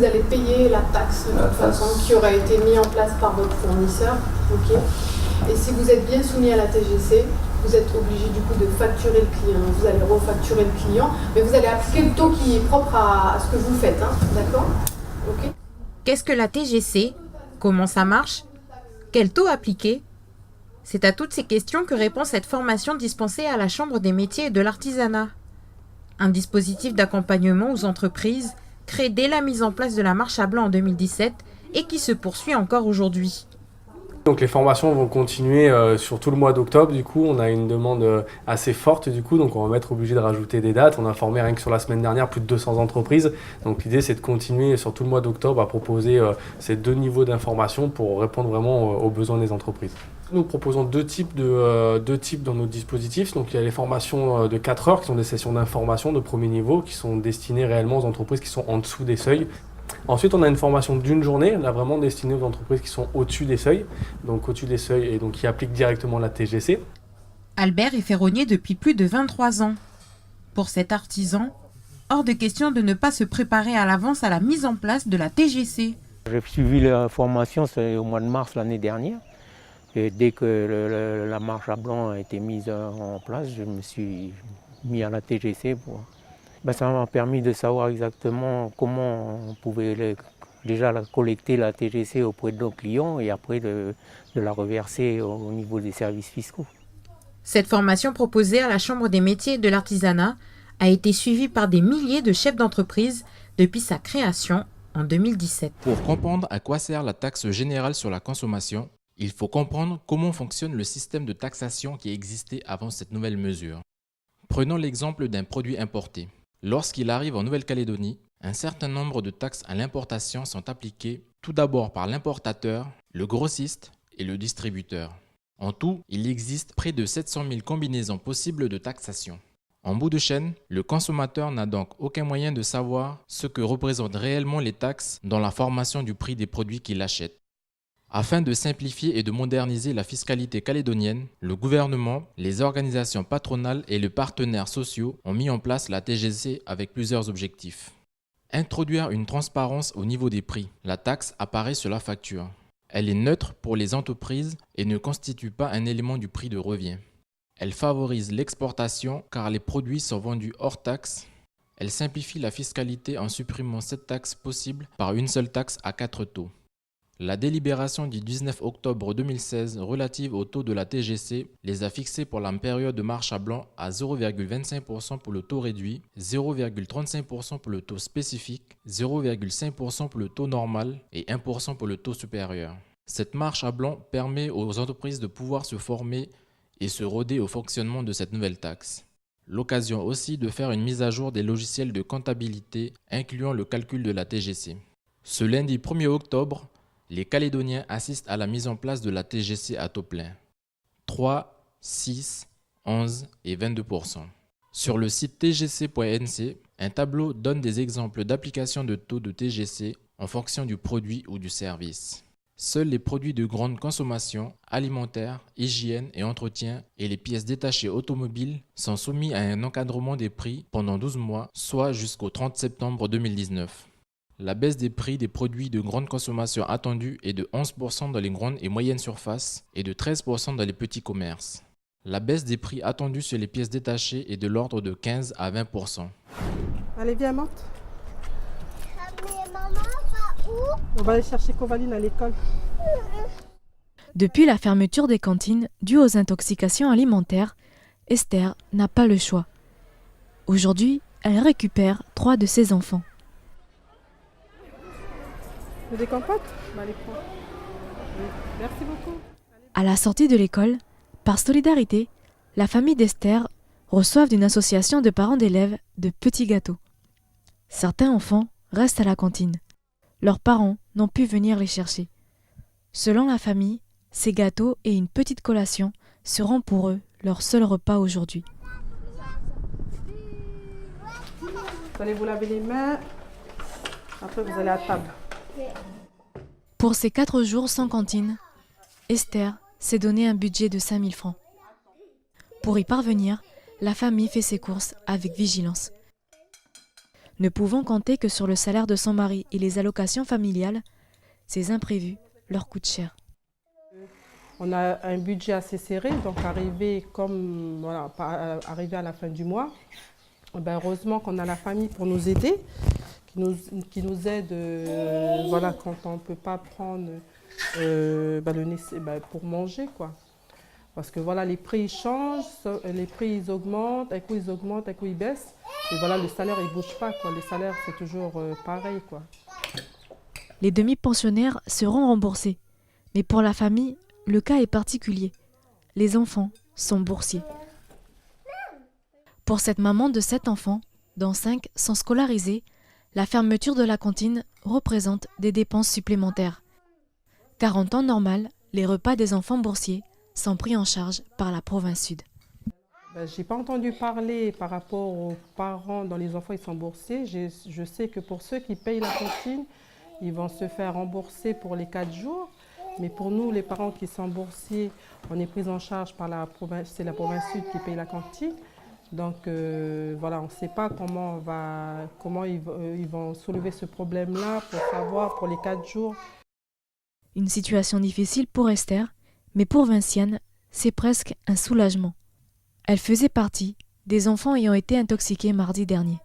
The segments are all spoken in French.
allez payer la taxe de toute façon qui aura été mise en place par votre fournisseur. Ok. Et si vous êtes bien soumis à la TGC, vous êtes obligé du coup de facturer le client. Vous allez refacturer le client, mais vous allez appliquer le taux qui est propre à ce que vous faites. Hein. D'accord. Ok. Qu'est-ce que la TGC? Comment ça marche? Quel taux appliquer? C'est à toutes ces questions que répond cette formation dispensée à la Chambre des métiers et de l'artisanat. Un dispositif d'accompagnement aux entreprises créé dès la mise en place de la marche à blanc en 2017 et qui se poursuit encore aujourd'hui. Donc les formations vont continuer sur tout le mois d'octobre. Du coup, on a une demande assez forte. Du coup, donc on va être obligé de rajouter des dates. On a formé rien que sur la semaine dernière plus de 200 entreprises. Donc l'idée, c'est de continuer sur tout le mois d'octobre à proposer ces 2 niveaux d'information pour répondre vraiment aux besoins des entreprises. Nous proposons deux types dans notre dispositif. Donc il y a les formations de 4 heures qui sont des sessions d'information de premier niveau qui sont destinées réellement aux entreprises qui sont en dessous des seuils. Ensuite, on a une formation d'une journée, là vraiment destinée aux entreprises qui sont au-dessus des seuils, donc au-dessus des seuils et donc qui appliquent directement la TGC. Albert est ferronnier depuis plus de 23 ans. Pour cet artisan, hors de question de ne pas se préparer à l'avance à la mise en place de la TGC. J'ai suivi la formation au mois de mars l'année dernière. Et dès que la marche à blanc a été mise en place, je me suis mis à la TGC. Ça m'a permis de savoir exactement comment on pouvait déjà collecter la TGC auprès de nos clients et après de la reverser au niveau des services fiscaux. Cette formation proposée à la Chambre des métiers et de l'artisanat a été suivie par des milliers de chefs d'entreprise depuis sa création en 2017. Pour comprendre à quoi sert la taxe générale sur la consommation, il faut comprendre comment fonctionne le système de taxation qui existait avant cette nouvelle mesure. Prenons l'exemple d'un produit importé. Lorsqu'il arrive en Nouvelle-Calédonie, un certain nombre de taxes à l'importation sont appliquées tout d'abord par l'importateur, le grossiste et le distributeur. En tout, il existe près de 700 000 combinaisons possibles de taxation. En bout de chaîne, le consommateur n'a donc aucun moyen de savoir ce que représentent réellement les taxes dans la formation du prix des produits qu'il achète. Afin de simplifier et de moderniser la fiscalité calédonienne, le gouvernement, les organisations patronales et les partenaires sociaux ont mis en place la TGC avec plusieurs objectifs. Introduire une transparence au niveau des prix. La taxe apparaît sur la facture. Elle est neutre pour les entreprises et ne constitue pas un élément du prix de revient. Elle favorise l'exportation car les produits sont vendus hors taxe. Elle simplifie la fiscalité en supprimant 7 taxes possibles par une seule taxe à 4 taux. La délibération du 19 octobre 2016 relative au taux de la TGC les a fixés pour la période de marche à blanc à 0,25% pour le taux réduit, 0,35% pour le taux spécifique, 0,5% pour le taux normal et 1% pour le taux supérieur. Cette marche à blanc permet aux entreprises de pouvoir se former et se roder au fonctionnement de cette nouvelle taxe. L'occasion aussi de faire une mise à jour des logiciels de comptabilité incluant le calcul de la TGC. Ce lundi 1er octobre, les Calédoniens assistent à la mise en place de la TGC à taux plein. 3, 6, 11 et 22%. Sur le site tgc.nc, un tableau donne des exemples d'application de taux de TGC en fonction du produit ou du service. Seuls les produits de grande consommation, alimentaire, hygiène et entretien et les pièces détachées automobiles sont soumis à un encadrement des prix pendant 12 mois, soit jusqu'au 30 septembre 2019. La baisse des prix des produits de grande consommation attendue est de 11% dans les grandes et moyennes surfaces et de 13% dans les petits commerces. La baisse des prix attendus sur les pièces détachées est de l'ordre de 15 à 20%. Allez, viens, Marthe. Mais maman va où? On va aller chercher Covaline à l'école. Depuis la fermeture des cantines dues aux intoxications alimentaires, Esther n'a pas le choix. Aujourd'hui, elle récupère 3 de ses enfants. Des compotes? Les prends. Oui. Merci beaucoup. À la sortie de l'école, par solidarité, la famille d'Esther reçoit d'une association de parents d'élèves de petits gâteaux. Certains enfants restent à la cantine. Leurs parents n'ont pu venir les chercher. Selon la famille, ces gâteaux et une petite collation seront pour eux leur seul repas aujourd'hui. Vous allez vous laver les mains. Après, vous allez à table. Pour ces 4 jours sans cantine, Esther s'est donné un budget de 5 000 francs. Pour y parvenir, la famille fait ses courses avec vigilance. Ne pouvant compter que sur le salaire de son mari et les allocations familiales, ces imprévus leur coûtent cher. On a un budget assez serré, donc arrivé à la fin du mois, heureusement qu'on a la famille pour nous aider, qui nous aide quand on ne peut pas prendre pour manger, quoi. Parce que les prix ils changent, les prix ils augmentent, un coup ils augmentent, un coup ils baissent. Et le salaire il ne bouge pas, quoi. Le salaire c'est toujours pareil, quoi. Les demi-pensionnaires seront remboursés. Mais pour la famille, le cas est particulier. Les enfants sont boursiers. Pour cette maman de 7 enfants, dont 5 sont scolarisés, la fermeture de la cantine représente des dépenses supplémentaires. Car en temps normal, les repas des enfants boursiers sont pris en charge par la province sud. Je n'ai pas entendu parler par rapport aux parents dont les enfants ils sont boursiers. Je sais que pour ceux qui payent la cantine, ils vont se faire rembourser pour les 4 jours. Mais pour nous, les parents qui sont boursiers, on est pris en charge par la province, c'est la province sud qui paye la cantine. Donc on ne sait pas comment ils vont soulever ce problème-là pour savoir pour les 4 jours. Une situation difficile pour Esther, mais pour Vinciane, c'est presque un soulagement. Elle faisait partie des enfants ayant été intoxiqués mardi dernier.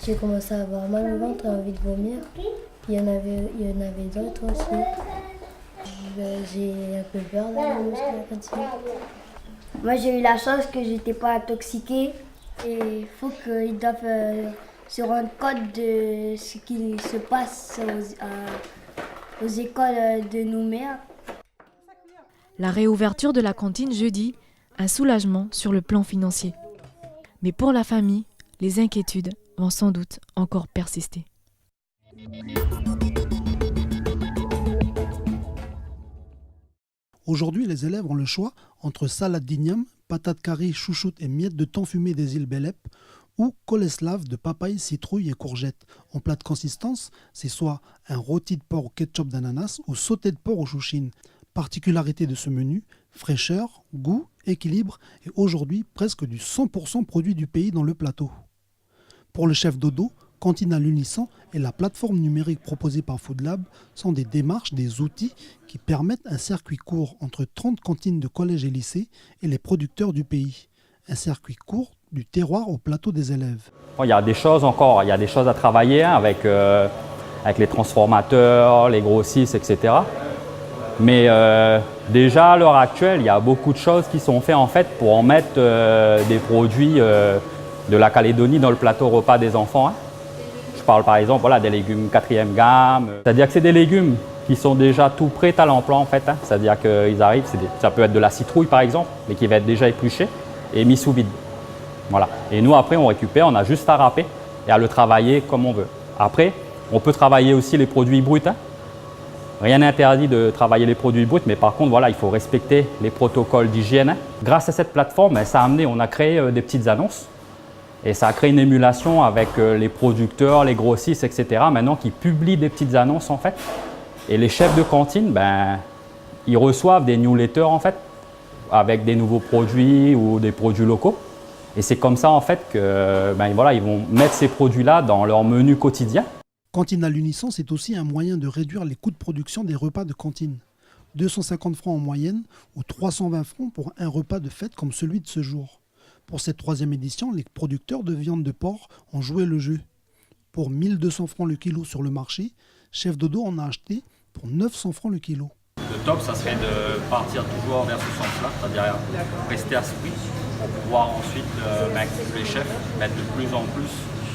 J'ai commencé à avoir mal au ventre et envie de vomir. Il y en avait d'autres aussi. J'ai un peu peur d'aller jusqu'à la cantine. Moi, j'ai eu la chance que j'étais pas intoxiquée. Et il faut qu'ils doivent se rendre compte de ce qui se passe aux écoles de Nouméa. La réouverture de la cantine jeudi, un soulagement sur le plan financier. Mais pour la famille, les inquiétudes vont sans doute encore persister. Aujourd'hui, les élèves ont le choix entre salade d'igname, patates carrées, chouchoute et miettes de thon fumé des îles Belep ou koleslav de papaye, citrouille et courgettes. En plat de consistance, c'est soit un rôti de porc au ketchup d'ananas ou sauté de porc aux chouchines. Particularité de ce menu, fraîcheur, goût, équilibre et aujourd'hui presque du 100% produit du pays dans le plateau. Pour le chef Dodo, Cantine à l'unisson et la plateforme numérique proposée par Food Lab sont des démarches, des outils qui permettent un circuit court entre 30 cantines de collèges et lycées et les producteurs du pays. Un circuit court du terroir au plateau des élèves. Il y a des choses à travailler avec les transformateurs, les grossistes, etc. Mais déjà à l'heure actuelle, il y a beaucoup de choses qui sont faites en fait pour en mettre des produits de la Calédonie dans le plateau repas des enfants. Je parle par exemple des légumes 4e gamme. C'est-à-dire que c'est des légumes qui sont déjà tout prêts à l'emploi en fait. C'est-à-dire qu'ils arrivent, ça peut être de la citrouille par exemple, mais qui va être déjà épluchée et mis sous vide. Voilà. Et nous après on récupère, on a juste à râper et à le travailler comme on veut. Après, on peut travailler aussi les produits bruts. Rien n'interdit de travailler les produits bruts, mais par contre, il faut respecter les protocoles d'hygiène. Grâce à cette plateforme, on a créé des petites annonces et ça a créé une émulation avec les producteurs, les grossistes, etc. Maintenant, qui publient des petites annonces en fait. Et les chefs de cantine, ils reçoivent des newsletters en fait, avec des nouveaux produits ou des produits locaux. Et c'est comme ça en fait que ils vont mettre ces produits-là dans leur menu quotidien. Cantine à l'unisson, c'est aussi un moyen de réduire les coûts de production des repas de cantine. 250 francs en moyenne ou 320 francs pour un repas de fête comme celui de ce jour. Pour cette 3e édition, les producteurs de viande de porc ont joué le jeu. Pour 1200 francs le kilo sur le marché, Chef Dodo en a acheté pour 900 francs le kilo. Le top, ça serait de partir toujours vers ce sens-là, c'est-à-dire rester à ce prix pour pouvoir ensuite, que les chefs mettent de plus en plus.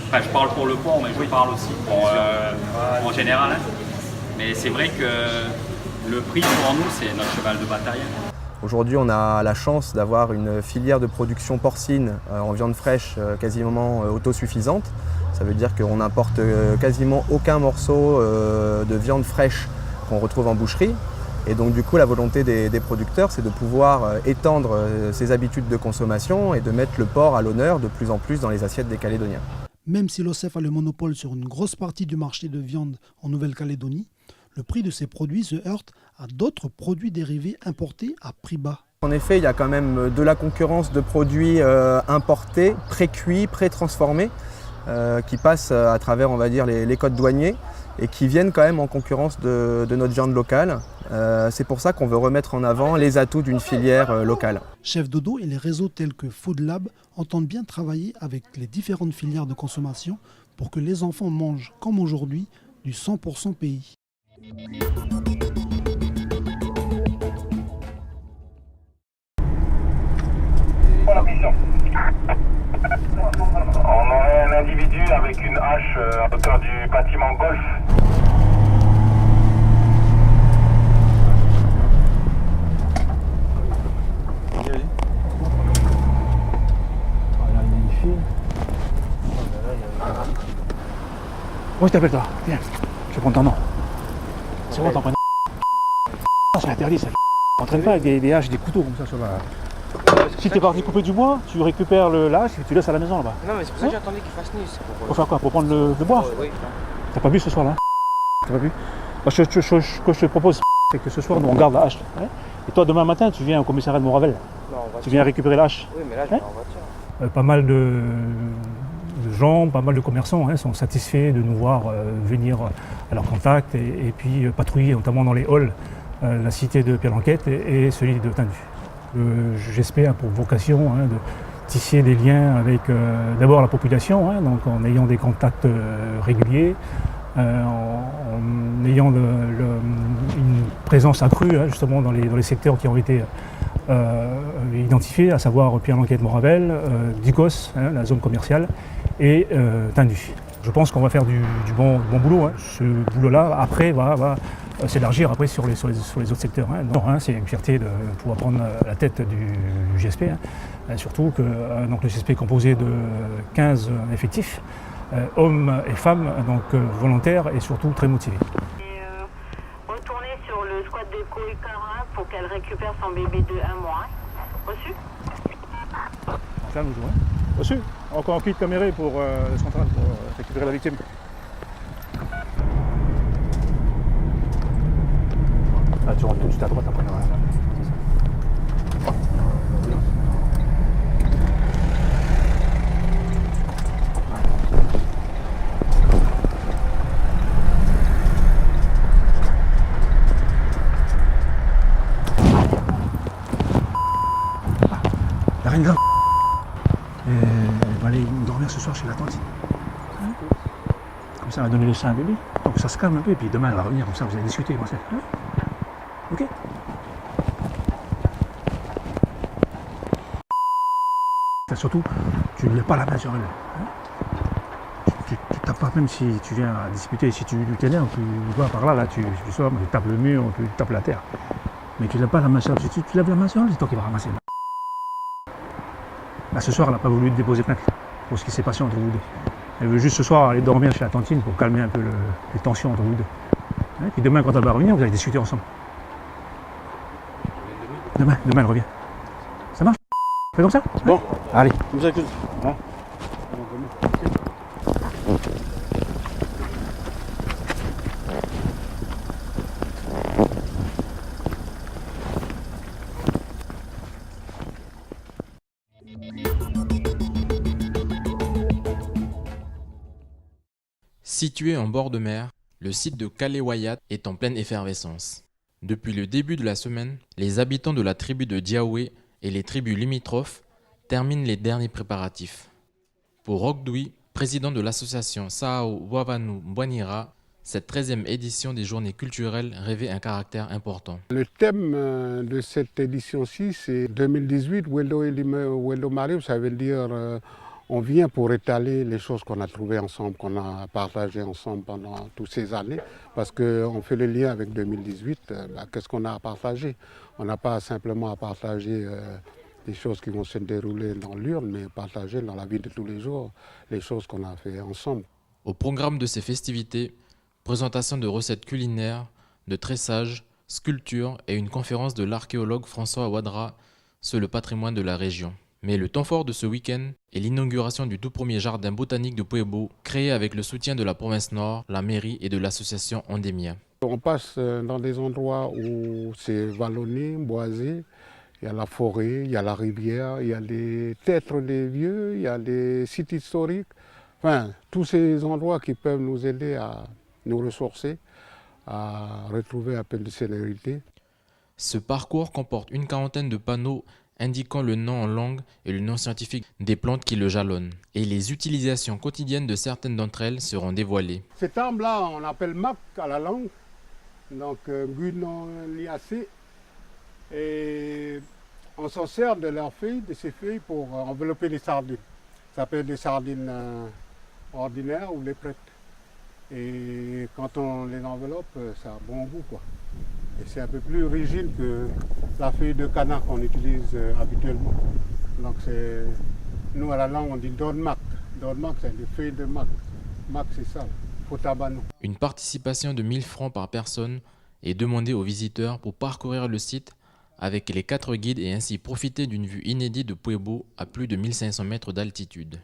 Enfin, je parle pour le porc, mais je parle aussi en général. Mais c'est vrai que le prix pour nous, c'est notre cheval de bataille. Aujourd'hui, on a la chance d'avoir une filière de production porcine en viande fraîche quasiment autosuffisante. Ça veut dire qu'on n'importe quasiment aucun morceau de viande fraîche qu'on retrouve en boucherie. Et donc du coup, la volonté des producteurs, c'est de pouvoir étendre ces habitudes de consommation et de mettre le porc à l'honneur de plus en plus dans les assiettes des Calédoniens. Même si l'OCEF a le monopole sur une grosse partie du marché de viande en Nouvelle-Calédonie, le prix de ces produits se heurte à d'autres produits dérivés importés à prix bas. En effet, il y a quand même de la concurrence de produits importés, pré-cuits, pré-transformés. qui passent à travers, on va dire, les codes douaniers et qui viennent quand même en concurrence de notre viande locale. C'est pour ça qu'on veut remettre en avant les atouts d'une filière locale. Chef Dodo et les réseaux tels que Food Lab entendent bien travailler avec les différentes filières de consommation pour que les enfants mangent, comme aujourd'hui, du 100% pays. On aurait un individu avec une hache à hauteur du bâtiment golf. Comment je t'appelle toi? Viens, je vais prendre ton nom. C'est bon, t'en prends. C'est interdit ça. On traîne pas avec des haches, des couteaux comme ça sur la. Si t'es parti couper du bois, tu récupères le lâche et tu laisses à la maison là-bas. Non mais c'est pour ça que j'attendais qu'il fasse nuit. Pour faire quoi? Pour prendre le bois? Oui. T'as pas bu ce soir là? T'as pas bu? Ce que je te propose, c'est que ce soir nous on garde la hache. Hein, et toi demain matin tu viens au commissariat de Montravel. Tu viens récupérer la hache. Oui mais là je vais en voiture. Pas mal de gens, pas mal de commerçants sont satisfaits de nous voir venir à leur contact et puis patrouiller notamment dans les halls, la cité de Pierre-Lanquette et celui de Tindu. J'espère pour vocation de tisser des liens avec d'abord la population, donc en ayant des contacts réguliers, en ayant une présence accrue justement dans les secteurs qui ont été identifiés, à savoir Pierre-Lanquette, Montravel, Dicos, la zone commerciale, et Tindu. Je pense qu'on va faire du bon boulot. Ce boulot-là, après, va s'élargir après sur les autres secteurs. C'est une fierté de pouvoir prendre la tête du GSP. Surtout que donc, le GSP est composé de 15 effectifs, hommes et femmes, donc volontaires et surtout très motivés. Retourner sur le squat de Koikara pour qu'elle récupère son bébé de 1 mois. Reçu? Reçu. Encore un kit caméré pour le central pour récupérer la victime. Là, tu rentres tout de suite à droite après. La reine grave. Elle va aller dormir ce soir chez la tante. Comme ça, elle va donner le sein à bébé. Donc ça se calme un peu et puis demain elle va revenir, comme ça vous allez discuter. Ok. Surtout, tu ne lèves pas la main sur elle. Tu tapes pas, même si tu viens à discuter, si tu lui t'énerves, tu vois par là, tu sors, tu tapes le mur, tu tapes la terre. Mais tu ne lèves pas la main sur elle. Si tu lèves la main sur elle, c'est toi qui vas ramasser. Là, ce soir, elle n'a pas voulu déposer plainte pour ce qui s'est passé entre vous deux. Elle veut juste ce soir aller dormir chez la tantine pour calmer un peu les tensions entre vous deux. Et puis demain, quand elle va revenir, vous allez discuter ensemble. Demain, elle revient. Ça marche? Fais comme ça? Bon, allez. Comme ça, Situé en bord de mer, le site de Kalewayat est en pleine effervescence. Depuis le début de la semaine, les habitants de la tribu de Diaoué et les tribus limitrophes terminent les derniers préparatifs. Pour Rockdoui, président de l'association Sao Wavanu Mbwanira, cette 13e édition des journées culturelles revêt un caractère important. Le thème de cette édition-ci, c'est 2018, Welo Marim, ça veut dire on vient pour étaler les choses qu'on a trouvées ensemble, qu'on a partagées ensemble pendant toutes ces années, parce qu'on fait le lien avec 2018, qu'est-ce qu'on a à partager? On n'a pas simplement à partager des choses qui vont se dérouler dans l'urne, mais partager dans la vie de tous les jours les choses qu'on a fait ensemble. Au programme de ces festivités, présentation de recettes culinaires, de tressage, sculpture et une conférence de l'archéologue François Ouadra sur le patrimoine de la région. Mais le temps fort de ce week-end est l'inauguration du tout premier jardin botanique de Puebo, créé avec le soutien de la province Nord, la mairie et de l'association Ondemia. On passe dans des endroits où c'est vallonné, boisé, il y a la forêt, il y a la rivière, il y a les tertres des vieux, il y a les sites historiques. Enfin, tous ces endroits qui peuvent nous aider à nous ressourcer, à retrouver un peu de célérité. Ce parcours comporte une quarantaine de panneaux indiquant le nom en langue et le nom scientifique des plantes qui le jalonnent. Et les utilisations quotidiennes de certaines d'entre elles seront dévoilées. Cet arbre-là, on appelle mac à la langue, donc Guinoliacée. Et on s'en sert de leurs feuilles, de ces feuilles pour envelopper les sardines. Ça s'appelle des sardines ordinaires ou les prêtes. Et quand on les enveloppe, ça a bon goût, quoi. Et c'est un peu plus rigide que la feuille de canard qu'on utilise habituellement. Donc nous à la langue on dit donmac. Donmac c'est des feuilles de mac. Mac c'est ça, fotabano. Une participation de 1000 francs par personne est demandée aux visiteurs pour parcourir le site avec les 4 guides et ainsi profiter d'une vue inédite de Pueblo à plus de 1500 mètres d'altitude.